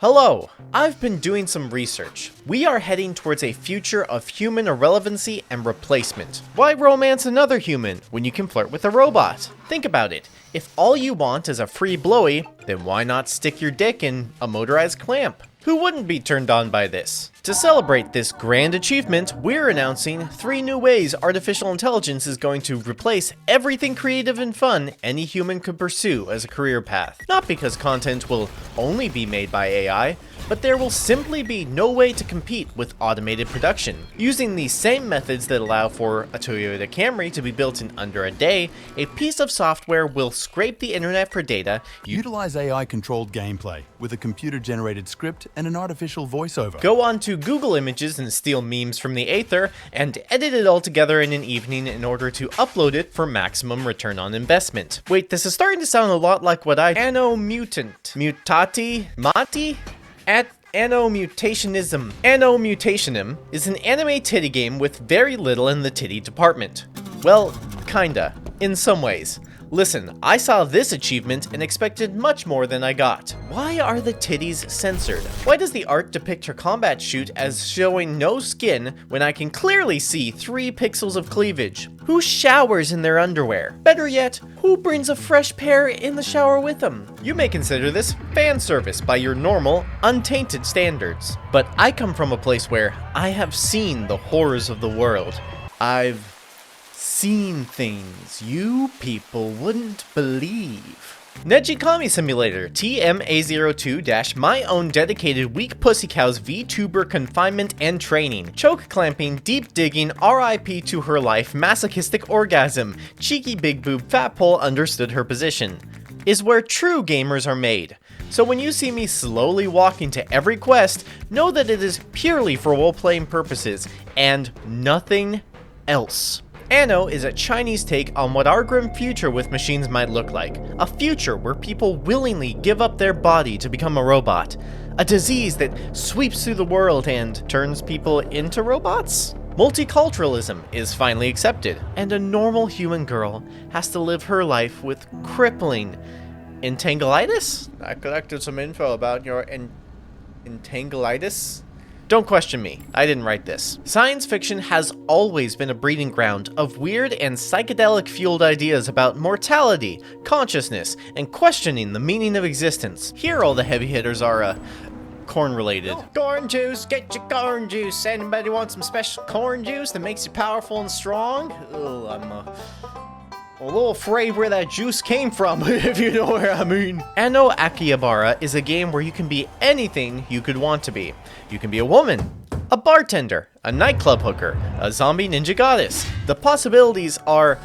Hello! I've been doing some research. We are heading towards a future of human irrelevancy and replacement. Why romance another human when you can flirt with a robot? Think about it. If all you want is a free blowy, then why not stick your dick in a motorized clamp? Who wouldn't be turned on by this? To celebrate this grand achievement, we're announcing 3 new ways artificial intelligence is going to replace everything creative and fun any human could pursue as a career path. Not because content will only be made by AI, but there will simply be no way to compete with automated production. Using these same methods that allow for a Toyota Camry to be built in under a day, a piece of software will scrape the internet for data. Utilize AI-controlled gameplay with a computer-generated script and an artificial voiceover. Go on to Google Images and steal memes from the aether, and edit it all together in an evening in order to upload it for maximum return on investment. Wait, this is starting to sound a lot like what Anno Mutantionism. Anno Mutantionem is an anime titty game with very little in the titty department. Well, kinda, in some ways. Listen, I saw this achievement and expected much more than I got. Why are the titties censored? Why does the art depict her combat shoot as showing no skin when I can clearly see 3 pixels of cleavage? Who showers in their underwear? Better yet, who brings a fresh pair in the shower with them? You may consider this fan service by your normal, untainted standards. But I come from a place where I have seen the horrors of the world. I've seen things you people wouldn't believe. Nejikami Simulator TMA02- my own dedicated weak pussy cow's VTuber confinement and training. Choke clamping, deep digging, RIP to her life, masochistic orgasm, cheeky big boob fat pole understood her position. Is where true gamers are made. So when you see me slowly walking to every quest, know that it is purely for role-playing purposes and nothing else. Anno is a Chinese take on what our grim future with machines might look like. A future where people willingly give up their body to become a robot. A disease that sweeps through the world and turns people into robots? Multiculturalism is finally accepted, and a normal human girl has to live her life with crippling entanglitis? I collected some info about your entanglitis. Don't question me, I didn't write this. Science fiction has always been a breeding ground of weird and psychedelic-fueled ideas about mortality, consciousness, and questioning the meaning of existence. Here all the heavy hitters are, corn-related. Corn juice, get your corn juice. Anybody want some special corn juice that makes you powerful and strong? Ugh, I'm a little afraid where that juice came from, if you know what I mean. Anno Akihabara is a game where you can be anything you could want to be. You can be a woman, a bartender, a nightclub hooker, a zombie ninja goddess. The possibilities are...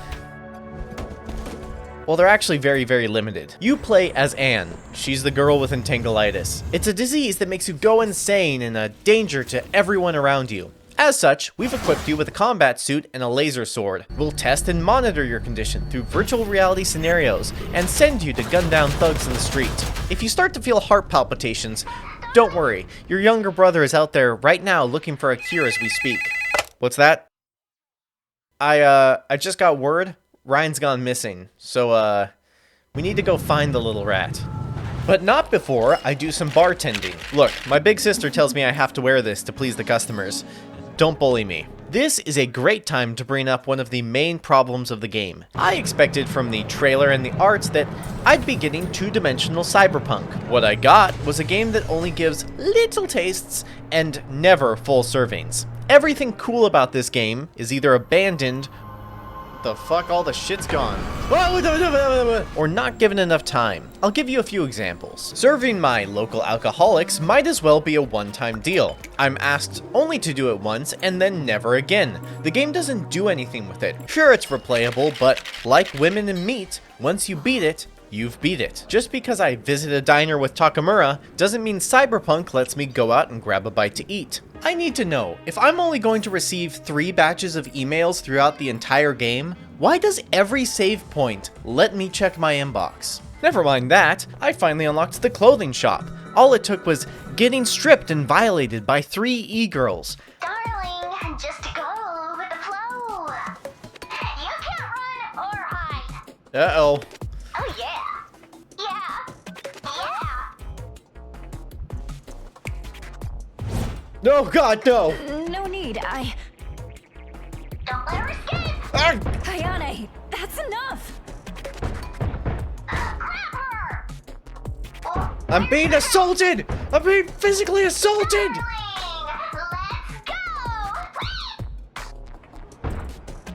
well, they're actually very, very limited. You play as Anne. She's the girl with entanglitis. It's a disease that makes you go insane and a danger to everyone around you. As such, we've equipped you with a combat suit and a laser sword. We'll test and monitor your condition through virtual reality scenarios and send you to gun down thugs in the street. If you start to feel heart palpitations, don't worry. Your younger brother is out there right now looking for a cure as we speak. What's that? I just got word. Ryan's gone missing. So, we need to go find the little rat. But not before I do some bartending. Look, my big sister tells me I have to wear this to please the customers. Don't bully me. This is a great time to bring up one of the main problems of the game. I expected from the trailer and the arts that I'd be getting 2-dimensional cyberpunk. What I got was a game that only gives little tastes and never full servings. Everything cool about this game is either abandoned, the fuck, all the shit's gone, or not given enough time. I'll give you a few examples. Serving my local alcoholics might as well be a one-time deal. I'm asked only to do it once and then never again. The game doesn't do anything with it. Sure, it's replayable, but like women and meat, once you beat it, you've beat it. Just because I visit a diner with Takamura doesn't mean Cyberpunk lets me go out and grab a bite to eat. I need to know, if I'm only going to receive 3 batches of emails throughout the entire game, why does every save point let me check my inbox? Never mind that, I finally unlocked the clothing shop. All it took was getting stripped and violated by 3 e-girls. Darling, just go with the flow. You can't run or hide. Uh-oh. Oh yeah. Yeah. Yeah. No, God, no! No need, Don't let her escape! Ah! Ayane, that's enough! Grab her! Oh, I'm being assaulted! I'm being physically assaulted! darling! Let's go!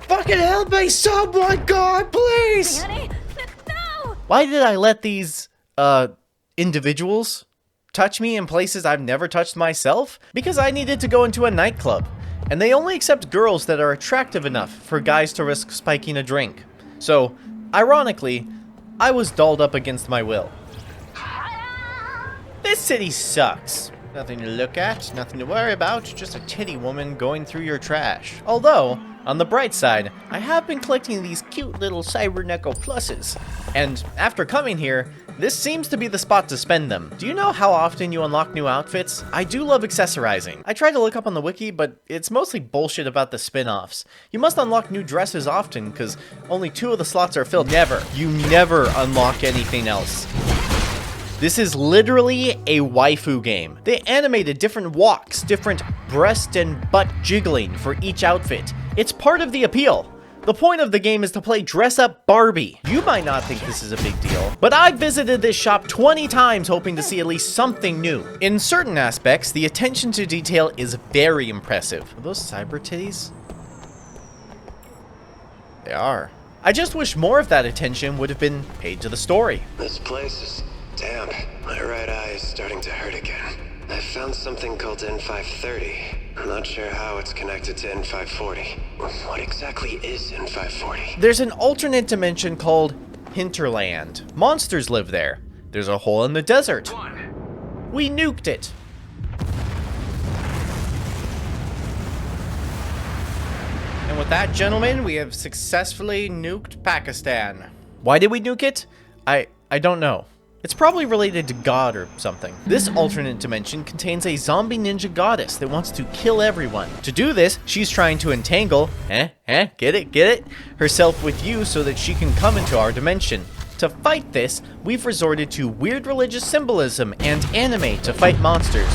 Fucking help me, someone, God, please! Ayane, no! Why did I let these, individuals touch me in places I've never touched myself? Because I needed to go into a nightclub, and they only accept girls that are attractive enough for guys to risk spiking a drink. So, ironically, I was dolled up against my will. This city sucks. Nothing to look at, nothing to worry about, just a titty woman going through your trash. Although, on the bright side, I have been collecting these cute little Cyberneco pluses. And after coming here, this seems to be the spot to spend them. Do you know how often you unlock new outfits? I do love accessorizing. I tried to look up on the wiki, but it's mostly bullshit about the spin-offs. You must unlock new dresses often, because only 2 of the slots are filled. Never. You never unlock anything else. This is literally a waifu game. They animated different walks, different breast and butt jiggling for each outfit. It's part of the appeal. The point of the game is to play dress-up Barbie. You might not think this is a big deal, but I visited this shop 20 times hoping to see at least something new. In certain aspects, the attention to detail is very impressive. Are those cyber titties? They are. I just wish more of that attention would have been paid to the story. This place is damp. My right eye is starting to hurt again. I found something called N530. I'm not sure how it's connected to N540. What exactly is N540? There's an alternate dimension called Hinterland. Monsters live there. There's a hole in the desert. We nuked it. And with that, gentlemen, we have successfully nuked Pakistan. Why did we nuke it? I don't know. It's probably related to God or something. This alternate dimension contains a zombie ninja goddess that wants to kill everyone. To do this, she's trying to entangle, get it? Herself with you so that she can come into our dimension. To fight this, we've resorted to weird religious symbolism and anime to fight monsters.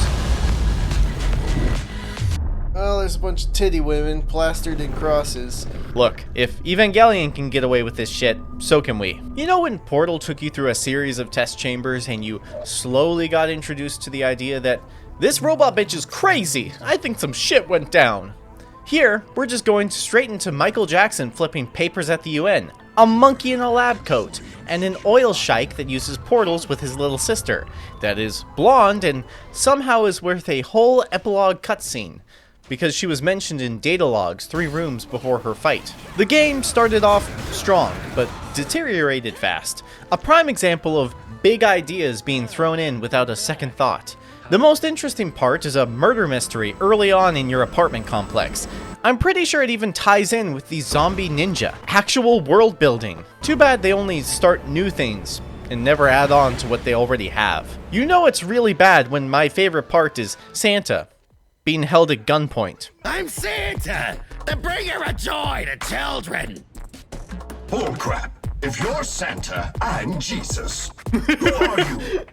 Well, there's a bunch of titty women plastered in crosses. Look, if Evangelion can get away with this shit, so can we. You know when Portal took you through a series of test chambers and you slowly got introduced to the idea that this robot bitch is crazy, I think some shit went down. Here, we're just going straight into Michael Jackson flipping papers at the UN, a monkey in a lab coat, and an oil sheik that uses portals with his little sister, that is blonde and somehow is worth a whole epilogue cutscene, because she was mentioned in data logs 3 rooms before her fight. The game started off strong, but deteriorated fast. A prime example of big ideas being thrown in without a second thought. The most interesting part is a murder mystery early on in your apartment complex. I'm pretty sure it even ties in with the zombie ninja. Actual world building. Too bad they only start new things and never add on to what they already have. You know it's really bad when my favorite part is Santa being held at gunpoint. I'm Santa, the bringer of joy to children. Bullcrap. If you're Santa, I'm Jesus. Who are you?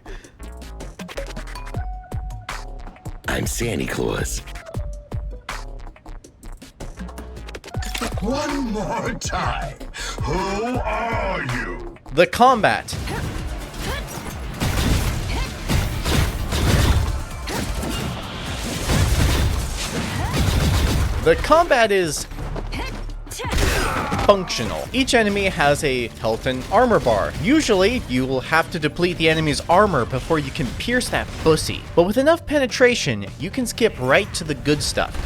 I'm Santa Claus. One more time. Who are you? The combat. The combat is functional. Each enemy has a health and armor bar. Usually, you will have to deplete the enemy's armor before you can pierce that pussy. But with enough penetration, you can skip right to the good stuff.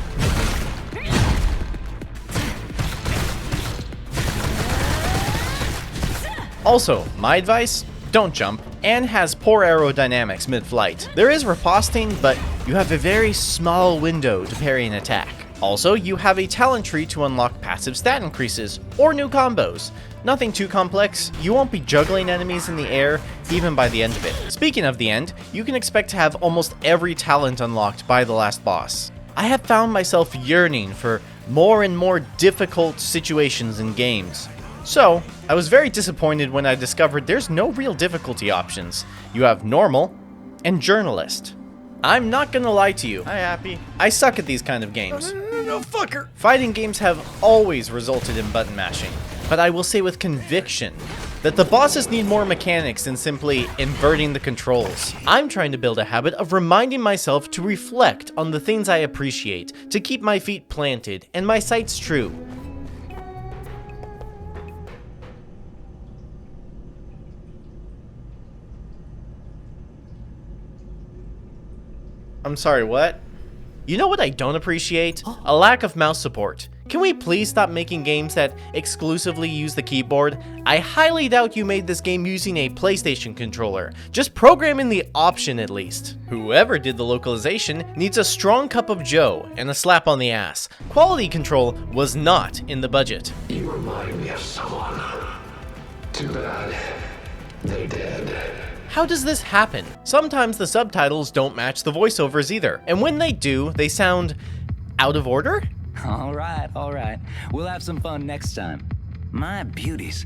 Also, my advice, don't jump. Anne has poor aerodynamics mid-flight. There is riposting, but you have a very small window to parry an attack. Also, you have a talent tree to unlock passive stat increases, or new combos. Nothing too complex, you won't be juggling enemies in the air, even by the end of it. Speaking of the end, you can expect to have almost every talent unlocked by the last boss. I have found myself yearning for more and more difficult situations in games. So, I was very disappointed when I discovered there's no real difficulty options. You have normal and journalist. I'm not gonna lie to you. Hi, Happy. I suck at these kind of games. No, fucker. Fighting games have always resulted in button mashing, but I will say with conviction that the bosses need more mechanics than simply inverting the controls. I'm trying to build a habit of reminding myself to reflect on the things I appreciate, to keep my feet planted and my sights true. I'm sorry, what? You know what I don't appreciate? A lack of mouse support. Can we please stop making games that exclusively use the keyboard? I highly doubt you made this game using a PlayStation controller. Just program in the option at least. Whoever did the localization needs a strong cup of joe and a slap on the ass. Quality control was not in the budget. You remind me of someone. Too bad. They're dead. How does this happen? Sometimes the subtitles don't match the voiceovers either, and when they do, they sound out of order? All right. We'll have some fun next time. My beauties.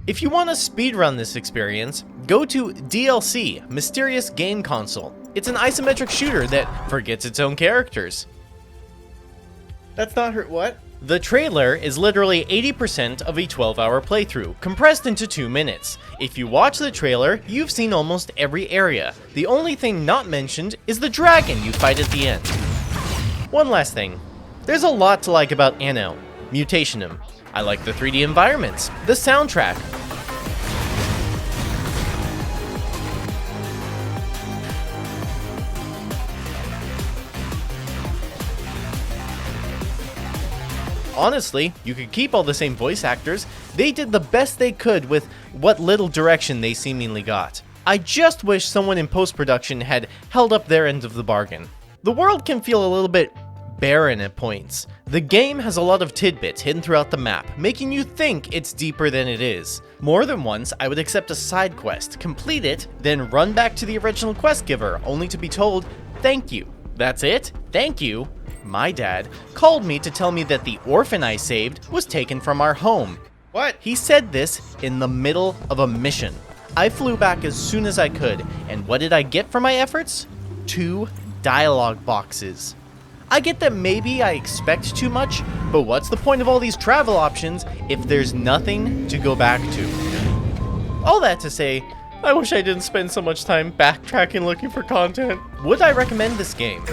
If you want to speedrun this experience, go to DLC, Mysterious Game Console. It's an isometric shooter that forgets its own characters. That's not her. What? The trailer is literally 80% of a 12-hour playthrough, compressed into 2 minutes. If you watch the trailer, you've seen almost every area. The only thing not mentioned is the dragon you fight at the end. One last thing. There's a lot to like about Anno. Mutantionem. I like the 3D environments, the soundtrack. Honestly, you could keep all the same voice actors. They did the best they could with what little direction they seemingly got. I just wish someone in post-production had held up their end of the bargain. The world can feel a little bit barren at points. The game has a lot of tidbits hidden throughout the map, making you think it's deeper than it is. More than once, I would accept a side quest, complete it, then run back to the original quest giver, only to be told, "Thank you." That's it? Thank you? My dad called me to tell me that the orphan I saved was taken from our home. What? He said this in the middle of a mission. I flew back as soon as I could, and what did I get for my efforts? 2 dialogue boxes. I get that maybe I expect too much, but what's the point of all these travel options if there's nothing to go back to? All that to say, I wish I didn't spend so much time backtracking looking for content. Would I recommend this game?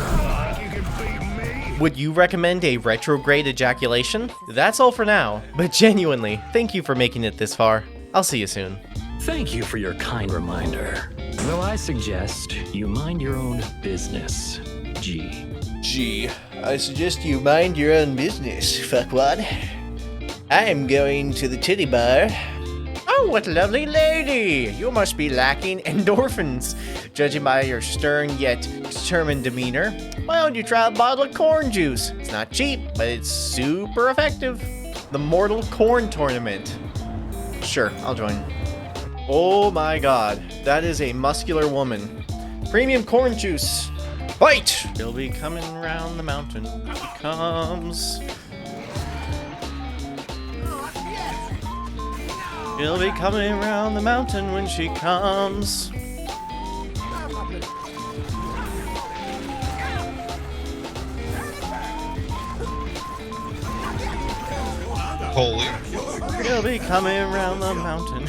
Would you recommend a retrograde ejaculation? That's all for now, but genuinely, thank you for making it this far. I'll see you soon. Thank you for your kind reminder. Though I suggest you mind your own business, G. Gee, I suggest you mind your own business, fuckwad. I am going to the titty bar. Oh, what a lovely lady! You must be lacking endorphins, judging by your stern yet determined demeanor. Why don't you try a bottle of corn juice? It's not cheap, but it's super effective. The Mortal Corn Tournament. Sure, I'll join. Oh my god, that is a muscular woman. Premium corn juice. Fight! She'll be coming round the mountain. Here she comes. She'll be coming around the mountain when she comes. Holy. She'll be coming around the mountain.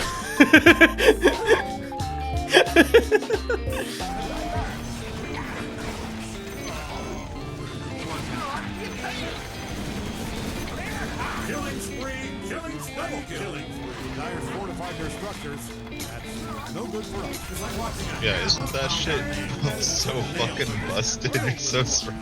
Killing spree! Double killing! Dyer's fortified their structures. That's no good for us. It's like watching a Yeah, isn't that shit so fucking busted? You're so strong.